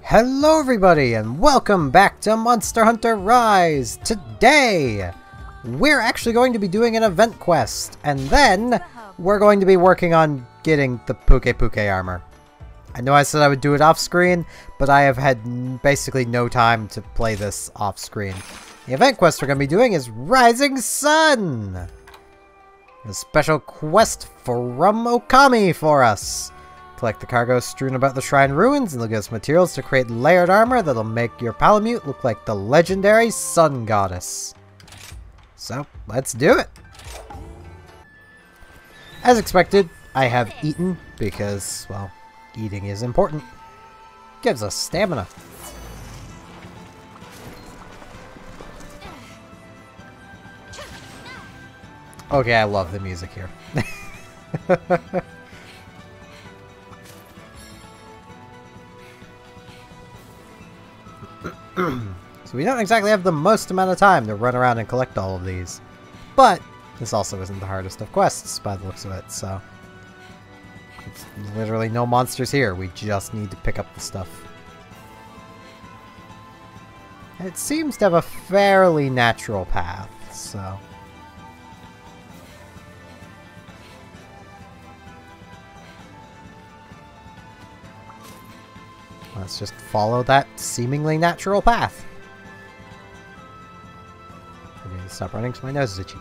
Hello everybody and welcome back to Monster Hunter Rise! Today, we're actually going to be doing an event quest, and then we're going to be working on getting the Puki-Puki armor. I know I said I would do it off screen, but I have had basically no time to play this off screen. The event quest we're going to be doing is Rising Sun! A special quest from Okami for us. Collect the cargo strewn about the shrine ruins and they'll give us materials to create layered armor that'll make your Palamute look like the legendary sun goddess. So, let's do it! As expected, I have eaten because, well, eating is important. Gives us stamina. Okay, I love the music here. So we don't exactly have the most amount of time to run around and collect all of these. But this also isn't the hardest of quests by the looks of it, so it's literally no monsters here. We just need to pick up the stuff. It seems to have a fairly natural path, so let's just follow that seemingly natural path. I need to stop running because my nose is itchy.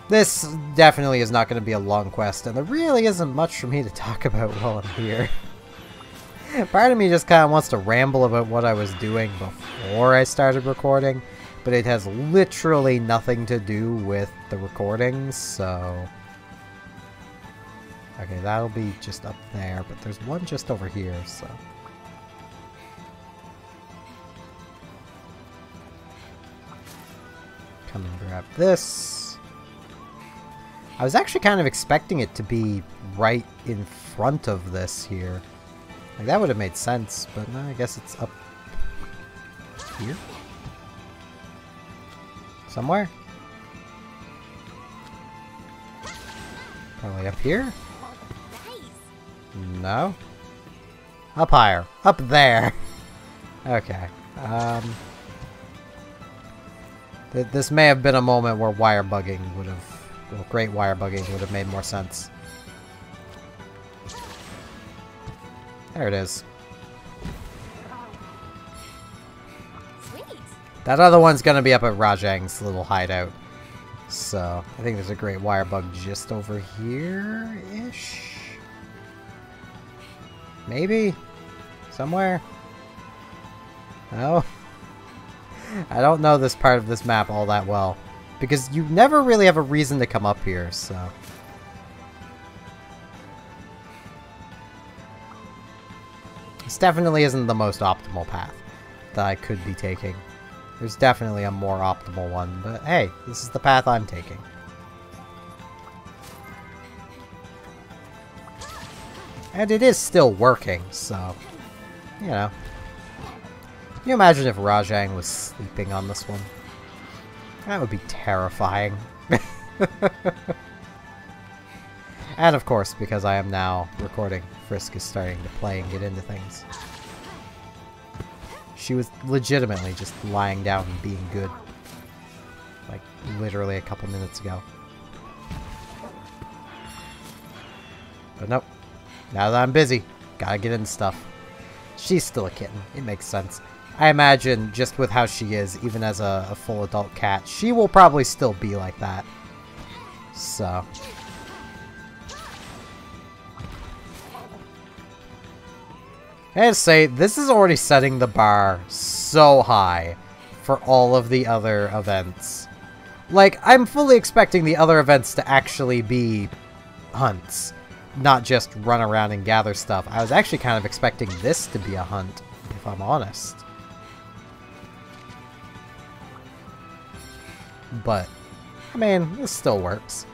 This definitely is not going to be a long quest, and there really isn't much for me to talk about while I'm here. Part of me just kind of wants to ramble about what I was doing before I started recording, but it has literally nothing to do with the recordings, so okay, that'll be just up there, but there's one just over here, so come and grab this. I was actually kind of expecting it to be right in front of this here. Like, that would have made sense, but no, I guess it's up here? Somewhere? Probably up here? No? Up higher. Up there! Okay. This may have been a moment where wire bugging would have... well, great wire bugging would have made more sense. There it is. Sweet. That other one's gonna be up at Rajang's little hideout. So, I think there's a great wire bug just over here-ish? Maybe? Somewhere? No? I don't know this part of this map all that well. Because you never really have a reason to come up here, so this definitely isn't the most optimal path that I could be taking. There's definitely a more optimal one, but hey, this is the path I'm taking. And it is still working, so, you know. Can you imagine if Rajang was sleeping on this one? That would be terrifying. And of course, because I am now recording, Frisk is starting to play and get into things. She was legitimately just lying down and being good. Like, literally a couple minutes ago. But nope. Now that I'm busy, gotta get into stuff. She's still a kitten. It makes sense. I imagine, just with how she is, even as a full adult cat, she will probably still be like that. So I have to say, this is already setting the bar so high for all of the other events. Like, I'm fully expecting the other events to actually be hunts, not just run around and gather stuff. I was actually kind of expecting this to be a hunt, if I'm honest. But, I mean, this still works.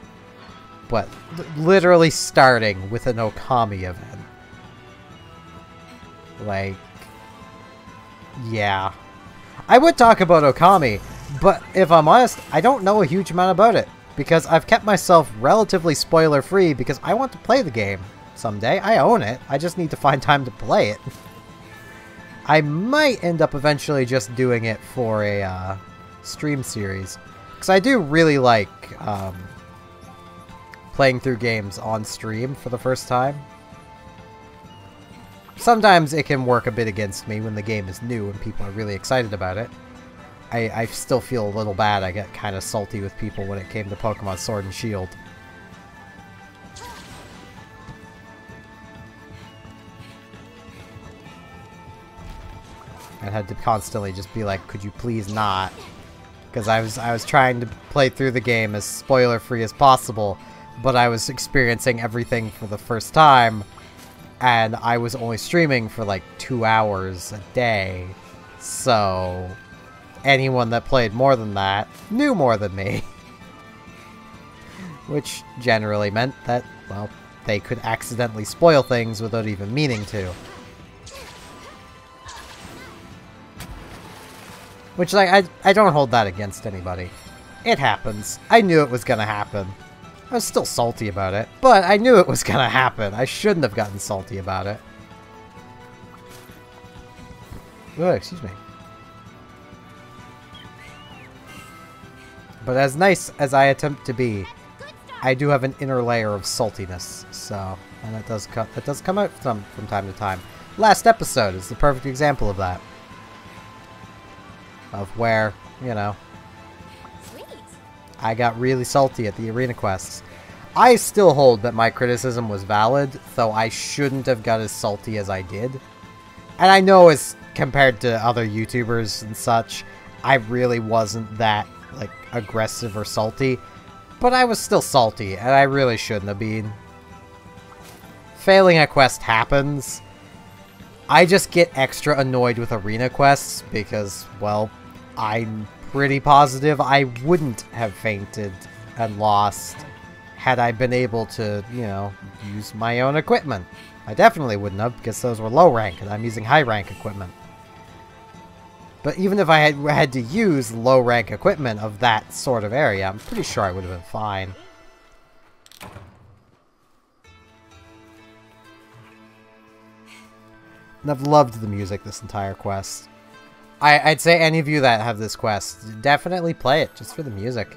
But, literally starting with an Okami event. Like, yeah. I would talk about Okami, but if I'm honest, I don't know a huge amount about it. Because I've kept myself relatively spoiler-free because I want to play the game someday. I own it. I just need to find time to play it. I might end up eventually just doing it for a stream series. Because I do really like playing through games on stream for the first time. Sometimes it can work a bit against me when the game is new and people are really excited about it. I still feel a little bad. I get kind of salty with people when it came to Pokemon Sword and Shield. I had to constantly just be like, could you please not? Because I was trying to play through the game as spoiler-free as possible, but I was experiencing everything for the first time, and I was only streaming for like 2 hours a day, so anyone that played more than that knew more than me. Which generally meant that, well, they could accidentally spoil things without even meaning to. Which, like, I don't hold that against anybody. It happens. I knew it was gonna happen. I was still salty about it, but I knew it was gonna happen. I shouldn't have gotten salty about it. Oh, excuse me. But as nice as I attempt to be, I do have an inner layer of saltiness, so... And it does come out from time to time. Last episode is the perfect example of that. Of where, you know, I got really salty at the arena quests. I still hold that my criticism was valid, though I shouldn't have got as salty as I did. And I know as compared to other YouTubers and such, I really wasn't that, like, aggressive or salty. But I was still salty, and I really shouldn't have been. Failing a quest happens. I just get extra annoyed with arena quests because, well, I'm pretty positive I wouldn't have fainted and lost had I been able to, you know, use my own equipment. I definitely wouldn't have, because those were low rank and I'm using high rank equipment. But even if I had to use low rank equipment of that sort of area, I'm pretty sure I would have been fine. And I've loved the music this entire quest. I'd say any of you that have this quest, definitely play it, just for the music.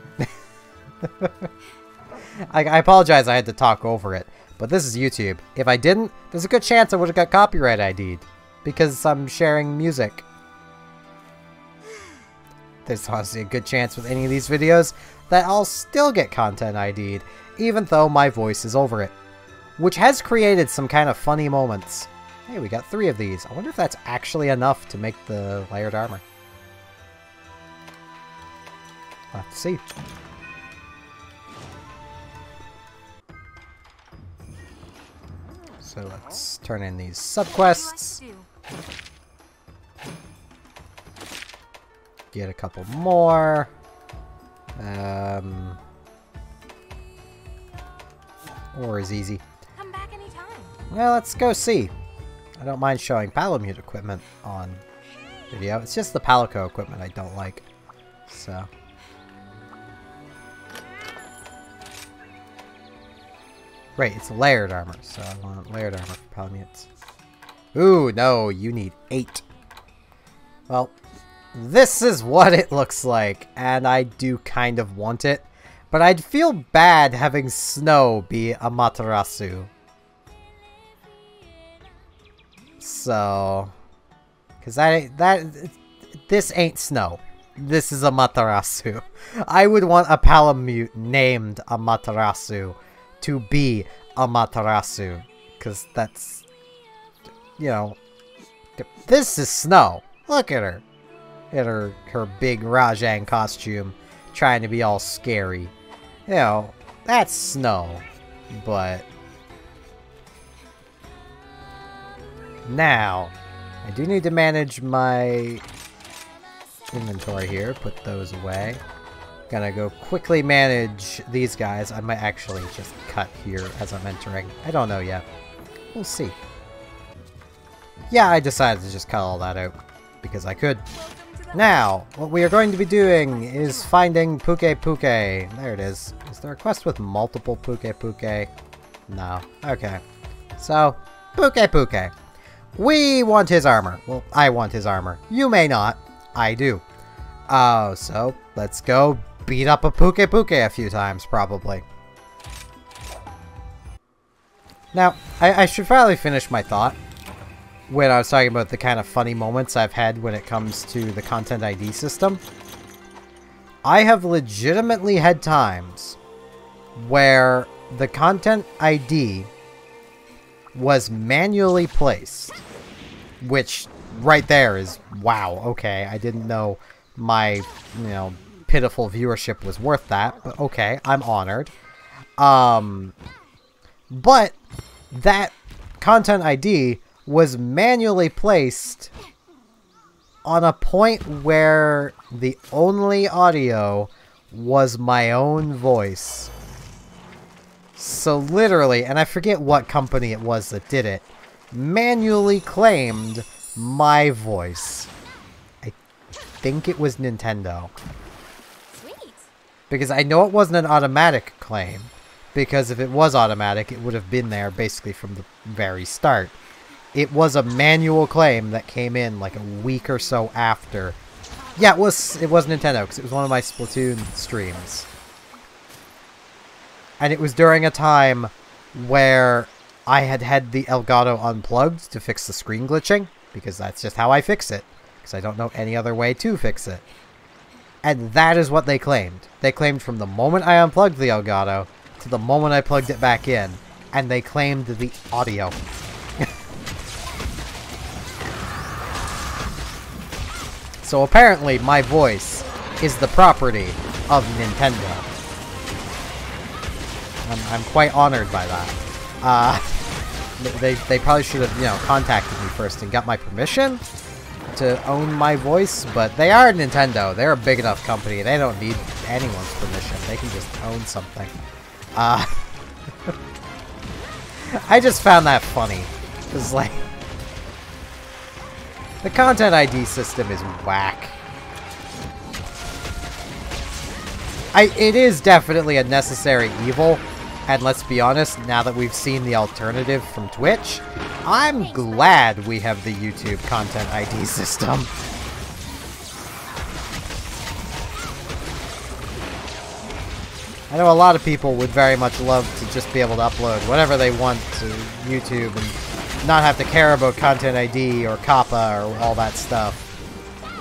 I apologize I had to talk over it, but this is YouTube. If I didn't, there's a good chance I would have got copyright ID'd, because I'm sharing music. There's honestly a good chance with any of these videos that I'll still get content ID'd, even though my voice is over it. Which has created some kind of funny moments. Hey, we got 3 of these. I wonder if that's actually enough to make the layered armor. We'll have to see. So let's turn in these subquests. Get a couple more. Or is easy. Come back anytime. Well, let's go see. I don't mind showing Palamute equipment on video. It's just the Palico equipment I don't like. So. Right, it's layered armor, so I want layered armor for Palamutes. Ooh, no, you need 8. Well, this is what it looks like, and I do kind of want it. But I'd feel bad having Snow be Amaterasu. So, because this ain't Snow. This is Amaterasu. I would want a Palamute named Amaterasu to be Amaterasu, because that's, you know, this is Snow. Look at her. In her big Rajang costume, trying to be all scary. You know, that's Snow. But now, I do need to manage my inventory here. Put those away. Gonna go quickly manage these guys. I might actually just cut here as I'm entering. I don't know yet. We'll see. Yeah, I decided to just cut all that out because I could. Now, what we are going to be doing is finding Puki-Puki. There it is. Is there a quest with multiple Puki-Puki? No. Okay. So, Puki-Puki. We want his armor. Well, I want his armor. You may not. I do. So let's go beat up a Puki-Puki a few times, probably. Now, I should probably finish my thought when I was talking about the kind of funny moments I've had when it comes to the Content ID system. I have legitimately had times where the Content ID was manually placed, which right there is, wow, okay, I didn't know my, pitiful viewership was worth that, but okay, I'm honored. But that Content ID was manually placed on a point where the only audio was my own voice. So literally, and I forget what company it was that did it, manually claimed my voice. I think it was Nintendo. Sweet. Because I know it wasn't an automatic claim. Because if it was automatic, it would have been there basically from the very start. It was a manual claim that came in like a week or so after. Yeah, it was Nintendo, because it was one of my Splatoon streams. And it was during a time where I had had the Elgato unplugged to fix the screen glitching, because that's just how I fix it, because I don't know any other way to fix it. And that is what they claimed. They claimed from the moment I unplugged the Elgato to the moment I plugged it back in, and they claimed the audio. So apparently my voice is the property of Nintendo. I'm quite honored by that. They probably should have, contacted me first and got my permission to own my voice, but they are Nintendo. They're a big enough company. They don't need anyone's permission. They can just own something. I just found that funny. Because, like, the Content ID system is whack. It is definitely a necessary evil, and let's be honest, now that we've seen the alternative from Twitch, I'm glad we have the YouTube Content ID system. I know a lot of people would very much love to just be able to upload whatever they want to YouTube and not have to care about Content ID or COPPA or all that stuff.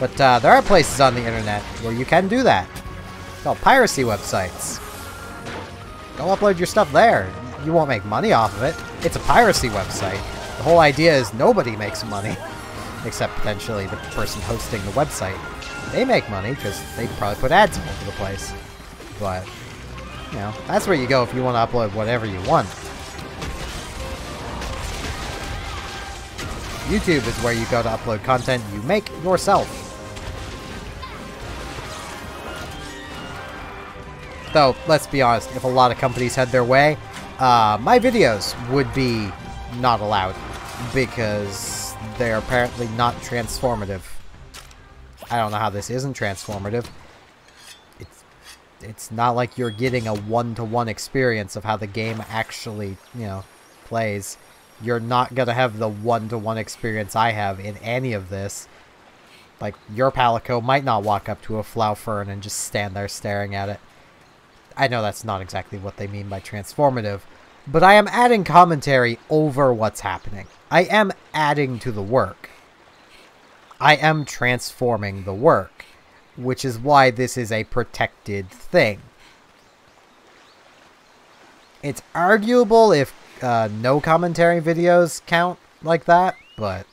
But there are places on the internet where you can do that. It's called piracy websites. Go upload your stuff there. You won't make money off of it. It's a piracy website. The whole idea is nobody makes money. Except potentially the person hosting the website. They make money because they probably put ads all over the place. But, that's where you go if you want to upload whatever you want. YouTube is where you go to upload content you make yourself. Though, let's be honest, if a lot of companies had their way, my videos would be not allowed, because they're apparently not transformative. I don't know how this isn't transformative. It's not like you're getting a one-to-one experience of how the game actually, plays. You're not gonna have the one-to-one experience I have in any of this. Like, your Palico might not walk up to a Flowfern and just stand there staring at it. I know that's not exactly what they mean by transformative, but I am adding commentary over what's happening. I am adding to the work. I am transforming the work, which is why this is a protected thing. It's arguable if no commentary videos count like that, but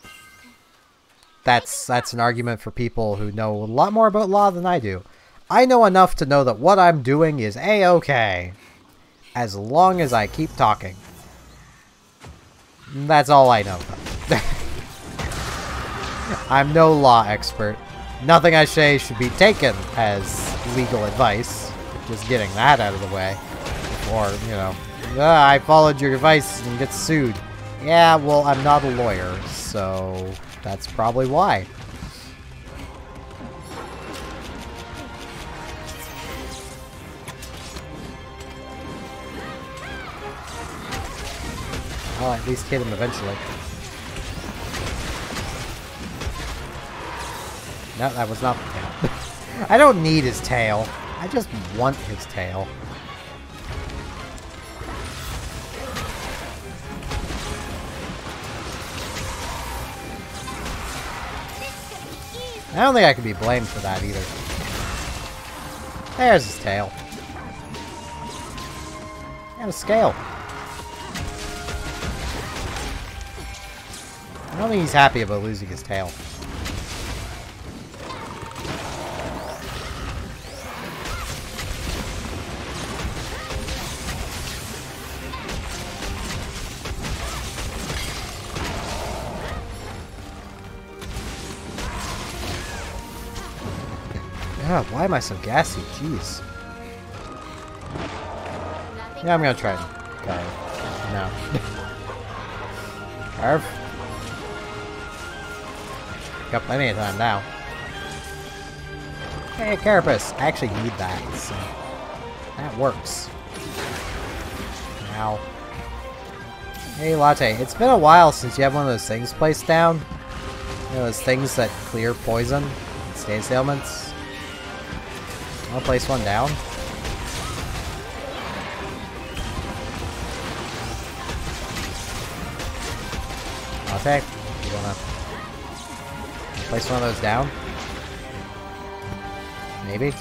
that's an argument for people who know a lot more about law than I do. I know enough to know that what I'm doing is A-okay, as long as I keep talking. That's all I know. I'm no law expert. Nothing I say should be taken as legal advice. Just getting that out of the way. Or, I followed your advice and get sued. Yeah, well, I'm not a lawyer, so that's probably why. I'll at least hit him eventually. No, that was not the tail. I don't need his tail. I just want his tail. I don't think I could be blamed for that either. There's his tail. And a scale. I don't think he's happy about losing his tail. God, why am I so gassy? Jeez. Yeah, I'm gonna try and carve. No. Carve. Got plenty of time now. Hey, Carapace! I actually need that, so that works. Now. Hey, Latte. It's been a while since you have one of those things placed down. You know, those things that clear poison and status ailments. I'll place one down. Okay, you wanna place one of those down? Maybe.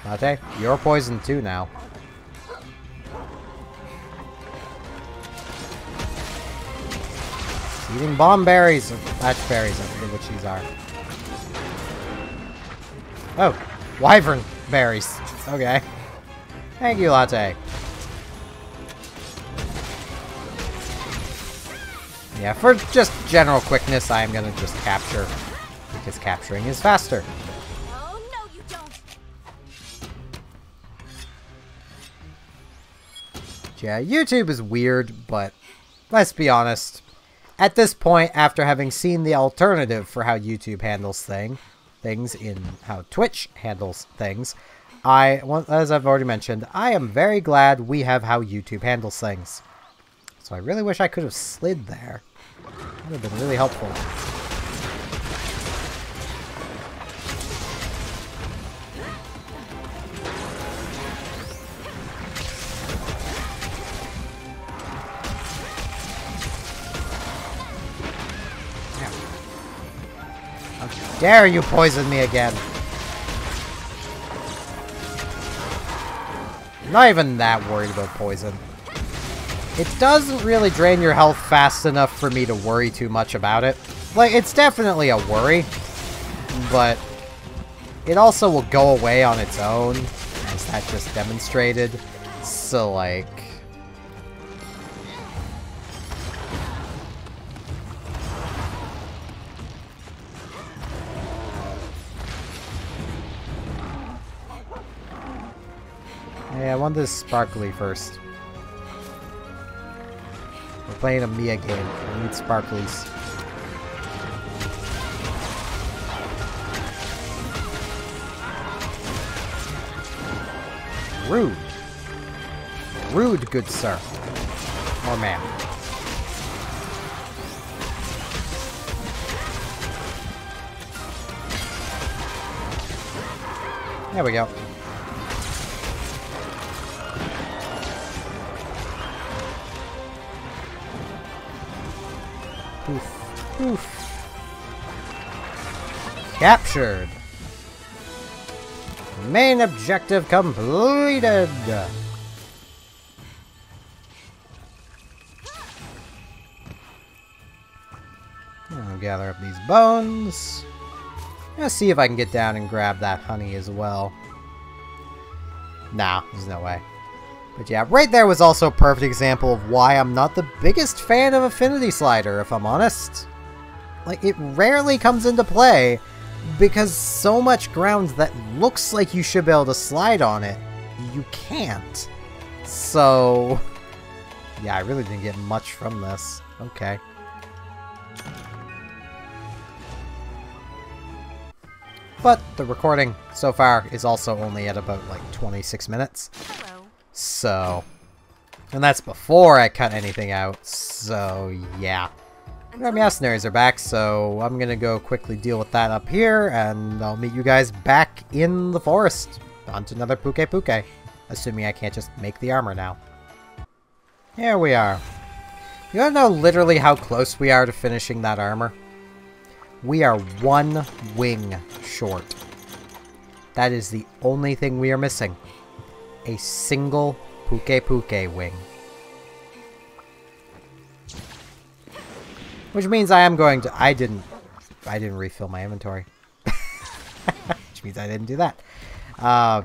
Latte, you're poisoned too now. It's eating bomb berries or patch berries, I forget which these are. Oh, wyvern berries. Okay. Thank you, Latte. Yeah, for just general quickness, I am gonna just capture, because capturing is faster. Oh, no, you don't. Yeah, YouTube is weird, but let's be honest. At this point, after having seen the alternative for how YouTube handles things in how Twitch handles things, as I've already mentioned, I am very glad we have how YouTube handles things. So I really wish I could have slid there. That would have been really helpful. How dare you poison me again? I'm not even that worried about poison. It doesn't really drain your health fast enough for me to worry too much about it. Like, it's definitely a worry, but it also will go away on its own, as that just demonstrated. So, like... Hey, I want this sparkly first. We're playing a Mia game. I need sparklies. Rude. Rude, good sir. Or ma'am. There we go. Oof. Oof. Captured. Main objective completed. I'll gather up these bones. Let's see if I can get down and grab that honey as well. Nah, there's no way. But yeah, right there was also a perfect example of why I'm not the biggest fan of Affinity Slider, if I'm honest. Like, it rarely comes into play, because so much ground that looks like you should be able to slide on it, you can't. So, yeah, I really didn't get much from this. Okay. But the recording so far is also only at about, like, 26 minutes. Hello. So, and that's before I cut anything out, so yeah. Our mercenaries are back, so I'm gonna go quickly deal with that up here, and I'll meet you guys back in the forest. On to another Puki-Puki. Assuming I can't just make the armor now. Here we are. You wanna know literally how close we are to finishing that armor? We are one wing short. That is the only thing we are missing. A single Puki-Puki wing. Which means I am going to... I didn't refill my inventory. Which means I didn't do that.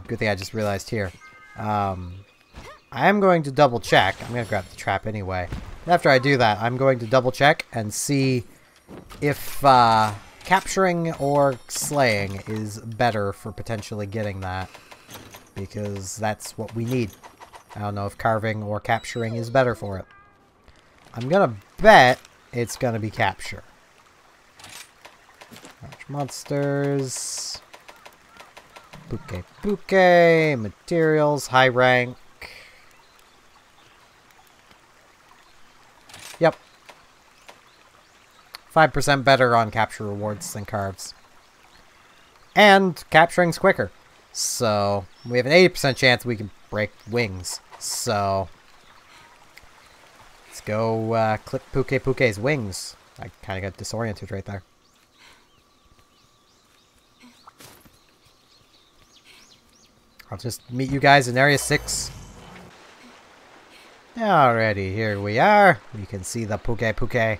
Good thing I just realized here. I am going to double check. I'm going to grab the trap anyway. And after I do that, I'm going to double check and see if capturing or slaying is better for potentially getting that. Because that's what we need. I don't know if carving or capturing is better for it. I'm going to bet it's going to be capture. Large monsters. Puki-Puki. Materials. High rank. Yep. 5% better on capture rewards than carves. And capturing's quicker. So, we have an 80% chance we can break wings. So, let's go clip Puki-Puki's wings. I kind of got disoriented right there. I'll just meet you guys in Area 6. Alrighty, here we are. You can see the Puki-Puki.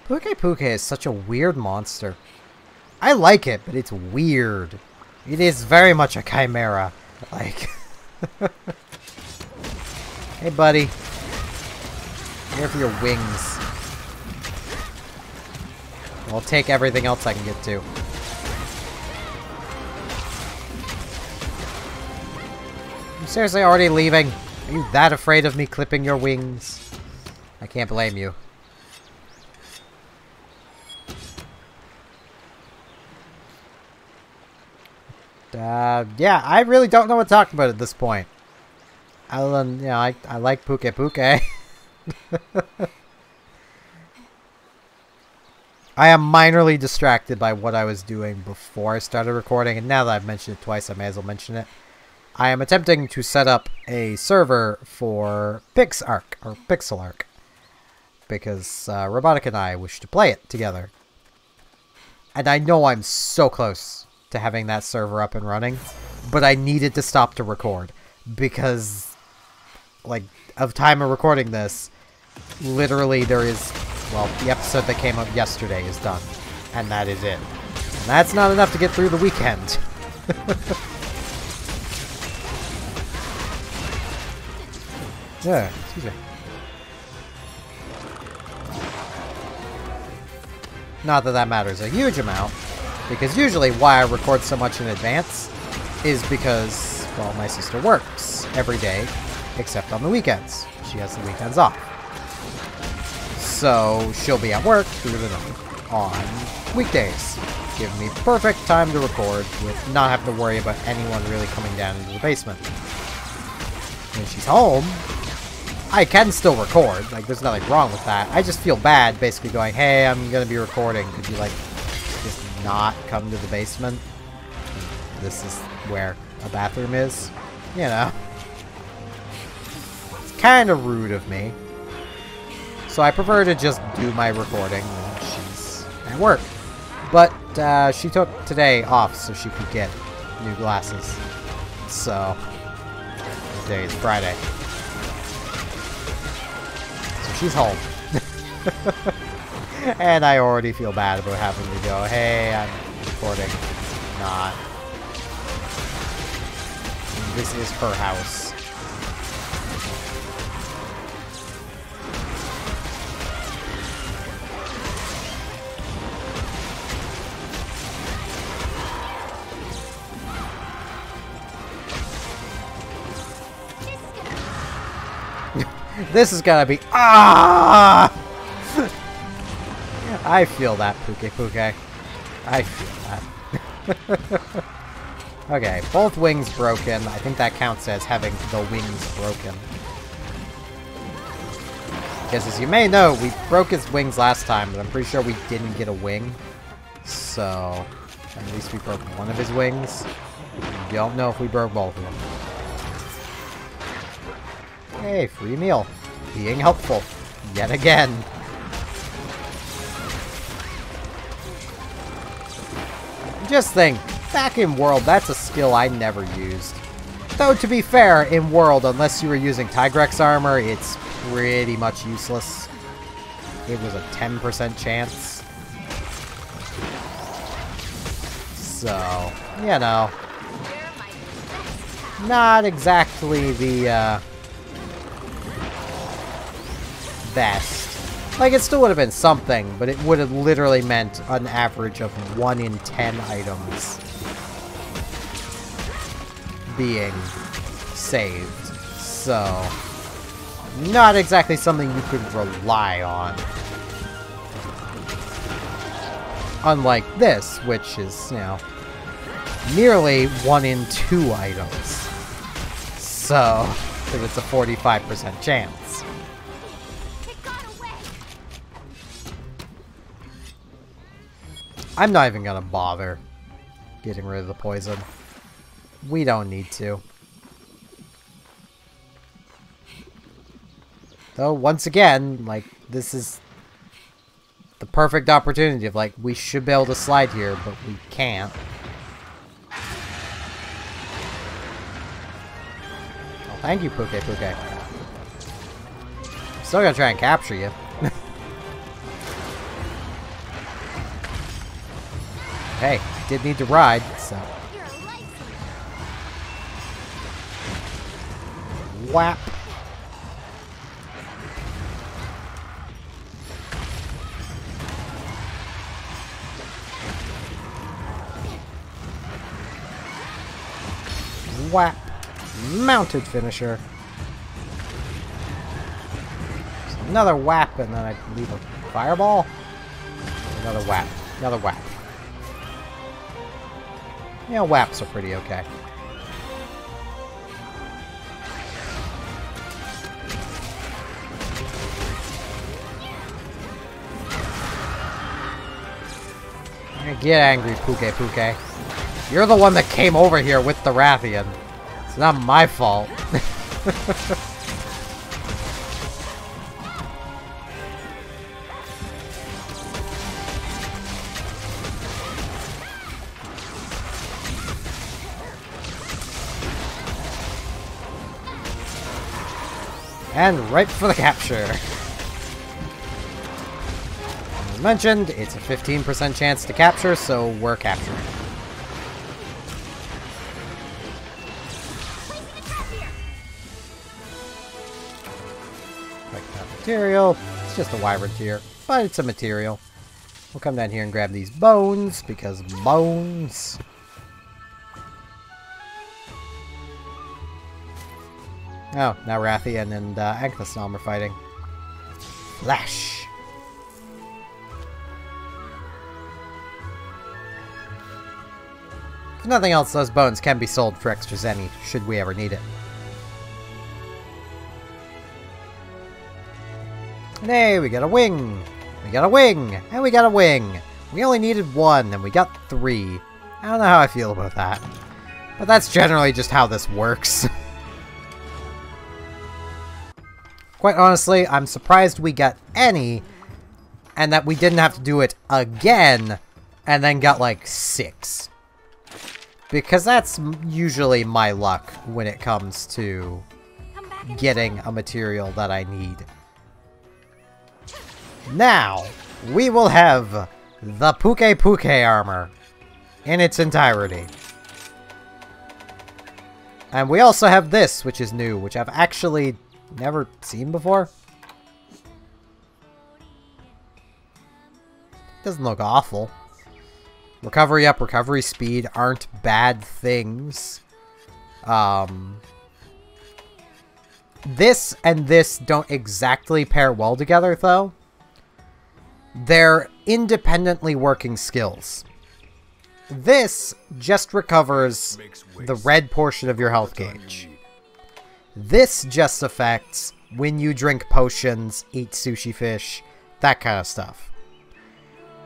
Puki-Puki is such a weird monster. I like it, but it's weird. It is very much a chimera. Like... Hey, buddy. Here for your wings. I'll take everything else I can get to. I'm seriously already leaving? Are you that afraid of me clipping your wings? I can't blame you. Yeah, I really don't know what to talk about at this point. Other than, you know, I like Puki-Puki. I am minorly distracted by what I was doing before I started recording, and now that I've mentioned it twice, I may as well mention it. I am attempting to set up a server for PixArk, or PixelArk, because Robotic and I wish to play it together. And I know I'm so close to having that server up and running, but I needed to stop to record, because, like, of time of recording this, literally there is, well, the episode that came up yesterday is done, and that is it. And that's not enough to get through the weekend. Yeah, excuse me. Not that that matters a huge amount, because usually why I record so much in advance is because, well, my sister works every day except on the weekends. She has the weekends off. So she'll be at work through the night on weekdays. Give me perfect time to record with not having to worry about anyone really coming down into the basement. When she's home, I can still record. Like, there's nothing wrong with that. I just feel bad basically going, hey, I'm gonna be recording. Could you, like, just not come to the basement? This is where a bathroom is. You know. It's kind of rude of me. So I prefer to just do my recording when she's at work. But she took today off so she could get new glasses. So today is Friday. So she's home. And I already feel bad about having to go, hey, I'm recording. Not. This is her house. This is gonna be... Ah! I feel that, Puki-Puki. I feel that. Okay, both wings broken. I think that counts as having the wings broken. Because as you may know, we broke his wings last time, but I'm pretty sure we didn't get a wing. So, at least we broke one of his wings. Don't know if we broke both of them. Hey, free meal. Being helpful. Yet again. Just think, back in World, that's a skill I never used. Though, to be fair, in World, unless you were using Tigrex armor, it's pretty much useless. It was a 10% chance. So, you know. Not exactly the, best. Like, it still would have been something, but it would have literally meant an average of 1 in 10 items being saved. So, not exactly something you could rely on. Unlike this, which is, you know, nearly 1 in 2 items. So, because it's a 45% chance. I'm not even gonna bother getting rid of the poison. We don't need to. Though, once again, like, this is the perfect opportunity of, like, we should be able to slide here, but we can't. Oh, thank you, Puki-Puki. Still gonna try and capture you. Hey, did need to ride, so. Whap. Whap. Mounted finisher. So another whap, and then I leave a fireball. Another whap. Another whap. Yeah, whaps are pretty okay. Get angry, Puki-Puki. You're the one that came over here with the Rathian. It's not my fault. And right for the capture. As mentioned, it's a 15% chance to capture, so we're capturing. Like that material. It's just a wyvern tier, but it's a material. We'll come down here and grab these bones, because bones. Oh, now Rathian and Ankthasnom are fighting. Flash! If nothing else, those bones can be sold for extra zenny, should we ever need it. And hey, we got a wing! We got a wing! And we got a wing! We only needed 1, and we got 3. I don't know how I feel about that. But that's generally just how this works. Quite honestly, I'm surprised we got any, and that we didn't have to do it again, and then got like 6. Because that's usually my luck when it comes to getting a material that I need. Now, we will have the Puki-Puki armor in its entirety. And we also have this, which is new, which I've actually never seen before. Doesn't look awful. Recovery up, recovery speed aren't bad things. This and this don't exactly pair well together, though. They're independently working skills. This just recovers the red portion of your health gauge. This just affects when you drink potions, eat sushi fish, that kind of stuff.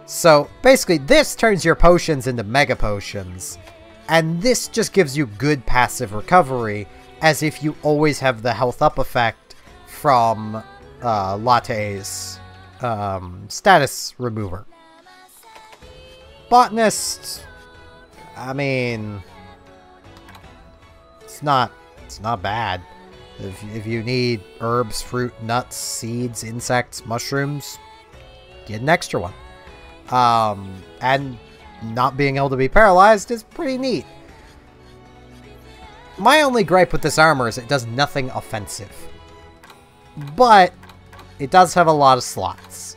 So basically this turns your potions into mega potions, and this just gives you good passive recovery, as if you always have the health up effect from Latte's status remover. Botanist, I mean, it's not bad. If you need herbs, fruit, nuts, seeds, insects, mushrooms, get an extra one. And not being able to be paralyzed is pretty neat. My only gripe with this armor is it does nothing offensive. But it does have a lot of slots.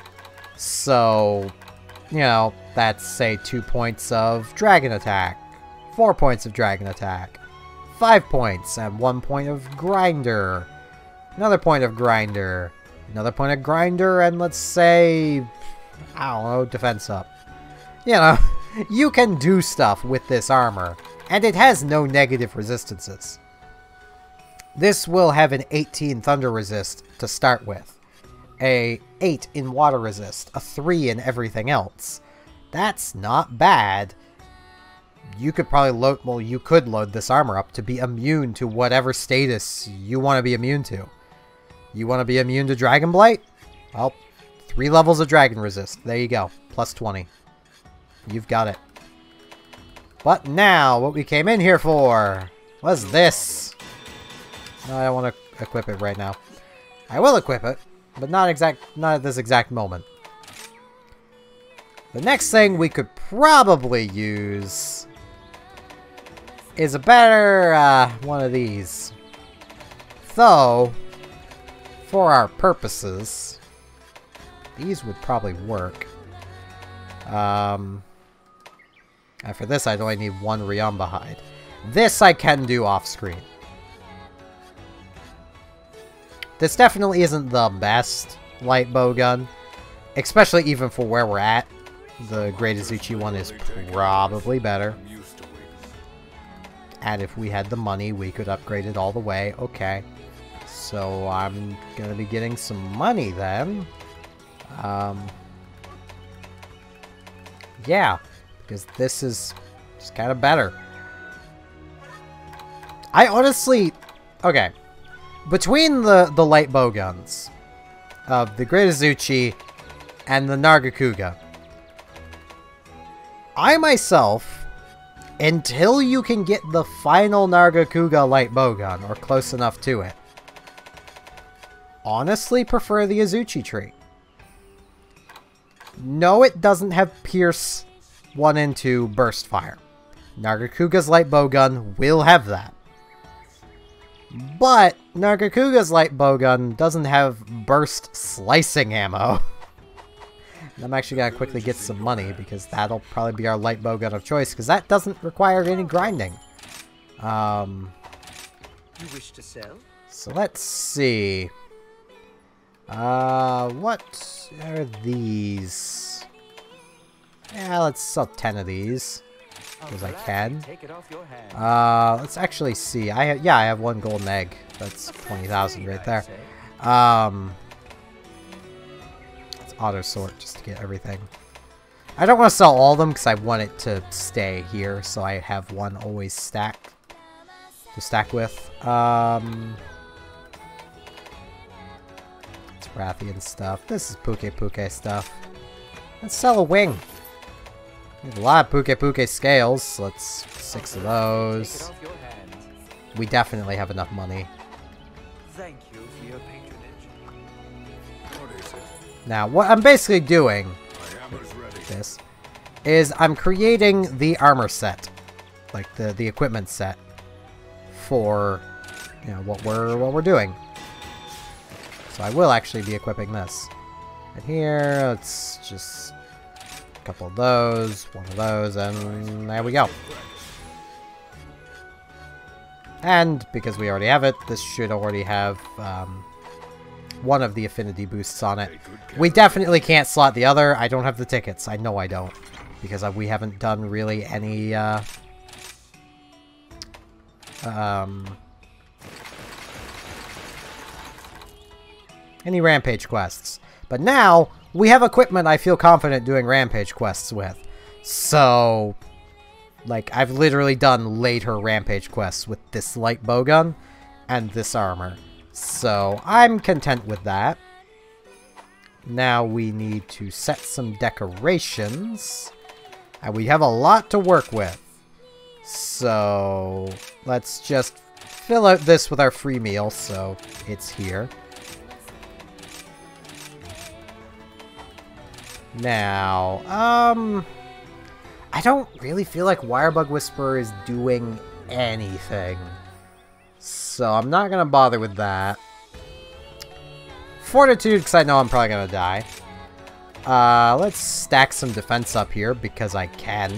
So, you know, that's, say, 2 points of dragon attack, 4 points of dragon attack, 5 points, and 1 point of grinder, another point of grinder, another point of grinder, and let's say, I don't know, defense up. You know, you can do stuff with this armor, and it has no negative resistances. This will have an 18 thunder resist to start with, a 8 in water resist, a 3 in everything else. That's not bad. You could probably load, well, you could load this armor up to be immune to whatever status you want to be immune to. You want to be immune to Dragon Blight? Well, 3 levels of Dragon Resist. There you go. Plus 20. You've got it. But now, what we came in here for was this. No, I don't want to equip it right now. I will equip it, but not at this exact moment. The next thing we could probably use is a better one of these. Though, for our purposes, these would probably work. And for this, I'd only need 1 Ryamba hide. This I can do off-screen. This definitely isn't the best light bow gun, especially even for where we're at. The Great Izuchi one is probably better. And if we had the money, we could upgrade it all the way. Okay. So I'm gonna be getting some money then. Yeah, because this is just kind of better. I honestly... Okay. Between the light bow guns of the Great Izuchi and the Nargacuga, I myself, until you can get the final Nargacuga light bow gun, or close enough to it, honestly prefer the Izuchi tree. No, it doesn't have Pierce 1 and 2 burst fire. Nargacuga's light bow gun will have that. But Nargacuga's light bow gun doesn't have burst slicing ammo. And I'm actually gonna quickly get some money because that'll probably be our light bow gun of choice because that doesn't require any grinding. You wish to sell? So let's see. What are these? Yeah, let's sell 10 of these. Because I can. Let's actually see. I have 1 golden egg. That's 20,000 right there. Let's auto sort just to get everything. I don't want to sell all of them because I want it to stay here, so I have 1 always stacked to stack with. It's Rathian stuff. This is Puki-Puki stuff. Let's sell a wing. We have a lot of Puki-Puki scales. So let's 6 of those. We definitely have enough money. Thank you for your patronage. Now, what I'm basically doing with this is I'm creating the armor set, like the equipment set for, you know, what we're doing. So I will actually be equipping this. And here, let's just a couple of those, 1 of those, and there we go. And because we already have it, this should already have 1 of the affinity boosts on it. We definitely can't slot the other. I don't have the tickets. I know I don't. Because we haven't done really any any rampage quests. But now, we have equipment I feel confident doing rampage quests with. So, like, I've literally done later rampage quests with this light bowgun and this armor. So, I'm content with that. Now we need to set some decorations. And we have a lot to work with. So, let's just fill out this with our free meal, so it's here. Now, I don't really feel like Wirebug Whisperer is doing anything. So I'm not going to bother with that. Fortitude, because I know I'm probably going to die. Let's stack some defense up here, because I can.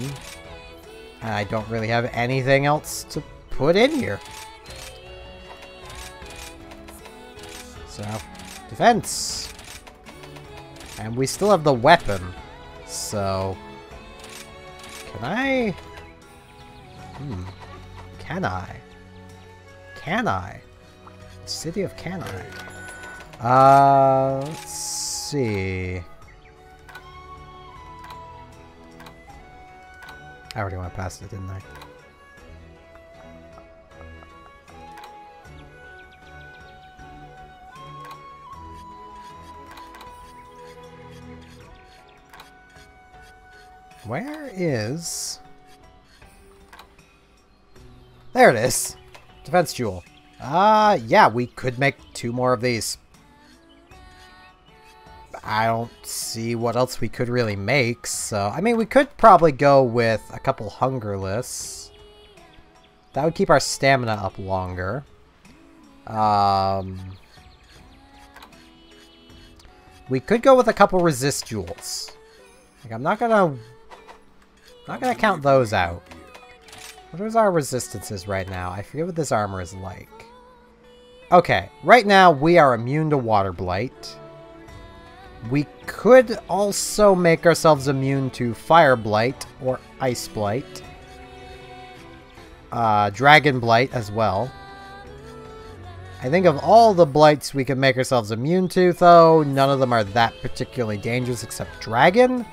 And I don't really have anything else to put in here. So, defense. And we still have the weapon. So, can I? Can I? Can I? City of Can I? Let's see. I already went past it, didn't I? Where is... There it is. Defense Jewel. Yeah, we could make 2 more of these. I don't see what else we could really make, so... I mean, we could probably go with a couple Hungerless. That would keep our stamina up longer. We could go with a couple Resist Jewels. Like, I'm not gonna count those out. What is our resistances right now? I forget what this armor is like. Okay, right now we are immune to Water Blight. We could also make ourselves immune to Fire Blight or Ice Blight. Dragon Blight as well. I think of all the blights we can make ourselves immune to, though, none of them are that particularly dangerous except Dragon.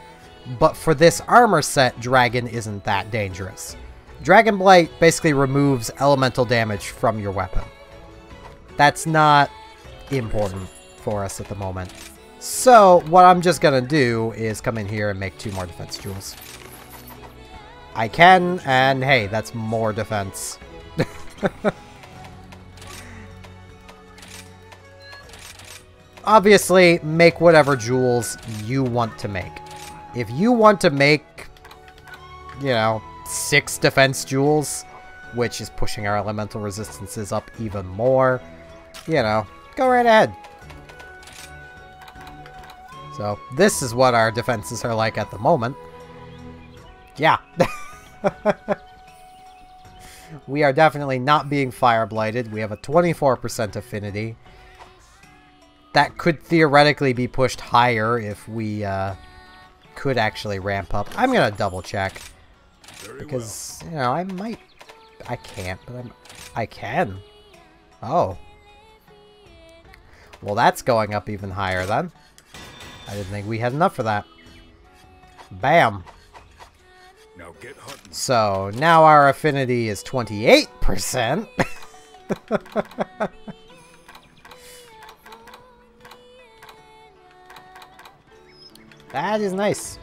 But for this armor set, Dragon isn't that dangerous. Dragon Blight basically removes elemental damage from your weapon. That's not important for us at the moment. So, what I'm just gonna do is come in here and make 2 more defense jewels. I can, and hey, that's more defense. Obviously, make whatever jewels you want to make. If you want to make, you know, 6 defense jewels, which is pushing our elemental resistances up even more, you know, go right ahead. So, this is what our defenses are like at the moment. Yeah. We are definitely not being fire blighted. We have a 24% affinity. That could theoretically be pushed higher if we could actually ramp up. I'm gonna double check. Because, you know, I can't, but I can. Oh. Well, that's going up even higher then. I didn't think we had enough for that. Bam. Now get hunting. So, now our affinity is 28%. That is nice.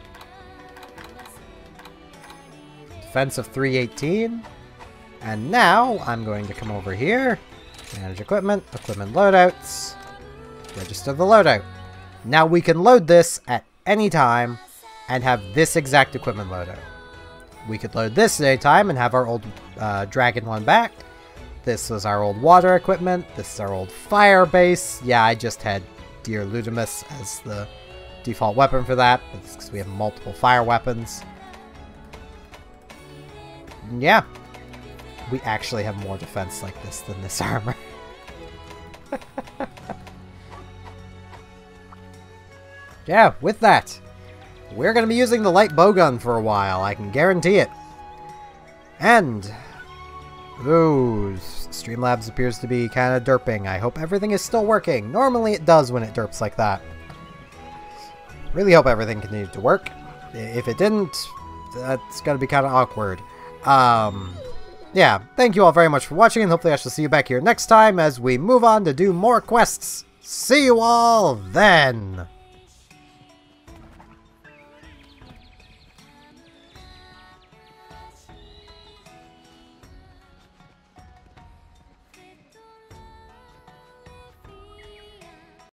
Defense of 318. And now, I'm going to come over here. Manage equipment. Equipment loadouts. Register the loadout. Now we can load this at any time and have this exact equipment loadout. We could load this at any time and have our old dragon one back. This was our old water equipment. This is our old fire base. Yeah, I just had Deer Ludimus as the default weapon for that. It's because we have multiple fire weapons. Yeah. We actually have more defense like this than this armor. Yeah, with that, we're going to be using the light bowgun for a while, I can guarantee it. And Ooh, Streamlabs appears to be kind of derping. I hope everything is still working. Normally it does when it derps like that. Really hope everything continued to work. If it didn't, that's gonna be kind of awkward. Yeah, thank you all very much for watching, and hopefully I shall see you back here next time as we move on to do more quests. See you all then!